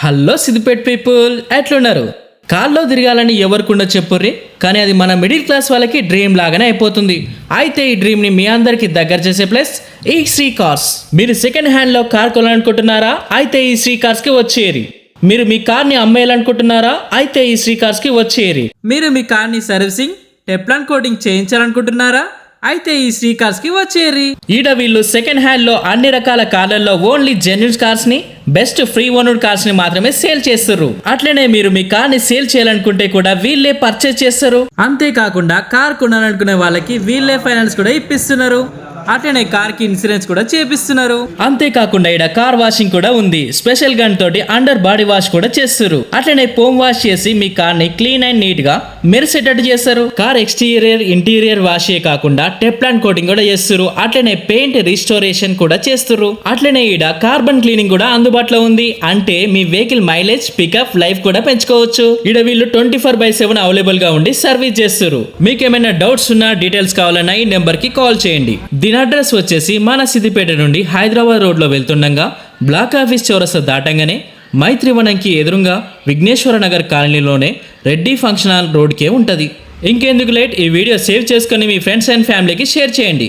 Hello Siddipet people ఎట్లున్నారు? కార్లో తిరగాలని ఎవరికుండా చెప్పుర్రి, కానీ అది మన మిడిల్ క్లాస్ వాళ్ళకి డ్రీమ్ లాగానే అయిపోతుంది. అయితే ఈ డ్రీమ్ని మీ అందరికి దగ్గర చేసే ప్లేస్ ఈ శ్రీ కార్స్. మీరు సెకండ్ హ్యాండ్లో కార్ కొనాలనుకుంటున్నారా? అయితే ఈ శ్రీ కార్స్కి వచ్చేరి. మీరు మీ కార్ని అమ్మేయాలనుకుంటున్నారా? అయితే ఈ శ్రీ కార్స్కి వచ్చేరి. మీరు మీ కార్ని సర్వీసింగ్, టెప్లాన్ కోటింగ్ చేయించాలనుకుంటున్నారా? అయితే ఈ శ్రీ కార్స్ కి వచ్చేరి. ఈడ వీళ్ళు సెకండ్ హ్యాండ్ లో అన్ని రకాల కార్లలో ఓన్లీ జెన్యూన్ కార్స్ ని, బెస్ట్ ఫ్రీ ఓన్డ్ కార్స్ ని మాత్రమే సేల్ చేస్తారు. అట్లనే మీరు మీ కార్ ని సేల్ చేయాలనుకుంటే కూడా వీళ్ళే పర్చేస్ చేస్తారు. అంతేకాకుండా కార్ కొనాలనుకునే వాళ్ళకి వీళ్ళే ఫైనాన్స్ కూడా ఇప్పిస్తున్నారు. అట్లనే కార్ కి ఇన్సూరెన్స్ కూడా చేపిస్తున్నారు. అంతేకాకుండా ఇక్కడ కార్ వాషింగ్ కూడా ఉంది. స్పెషల్ గన్ తోటి అండర్ బాడీ వాష్ కూడా చేస్తారు. అట్లనే ఫోమ్ వాష్ చేసి మీ కార్ ని క్లీన్ అండ్ నీట్ గా మెరిసేటట్టు చేస్తారు. కార్ ఎక్స్టీరియర్ ఇంటీరియర్ వాష్ కాకుండా టెప్లాన్ కోటింగ్ కూడా చేస్తారు. అట్లనే పెయింట్ రిస్టోరేషన్ కూడా చేస్తారు. అట్లనే ఈడ కార్బన్ క్లీనింగ్ కూడా అందుబాటులో ఉంది. అంటే మీ వెహికల్ మైలేజ్, పికప్, లైఫ్ కూడా పెంచుకోవచ్చు. ఈడ వీళ్ళు 24/7 అవైలబుల్ గా ఉండి సర్వీస్ చేస్తారు. మీకు ఏమైనా డౌట్స్ ఉన్నా, డీటెయిల్స్ కావాలన్నా ఈ నెంబర్ కి కాల్ చేయండి. దీని అడ్రస్ వచ్చేసి మన సిద్దిపేట నుండి హైదరాబాద్ రోడ్లో వెళ్తుండగా బ్లాక్ ఆఫీస్ చౌరస్తా దాటంగానే మైత్రివనంకి ఎదురుగా విఘ్నేశ్వర నగర్ కాలనీలోనే రెడ్డి ఫంక్షన్ హాల్ రోడ్కే ఉంటుంది. ఇంకెందుకు లేట్, ఈ వీడియో సేవ్ చేసుకుని మీ ఫ్రెండ్స్ అండ్ ఫ్యామిలీకి షేర్ చేయండి.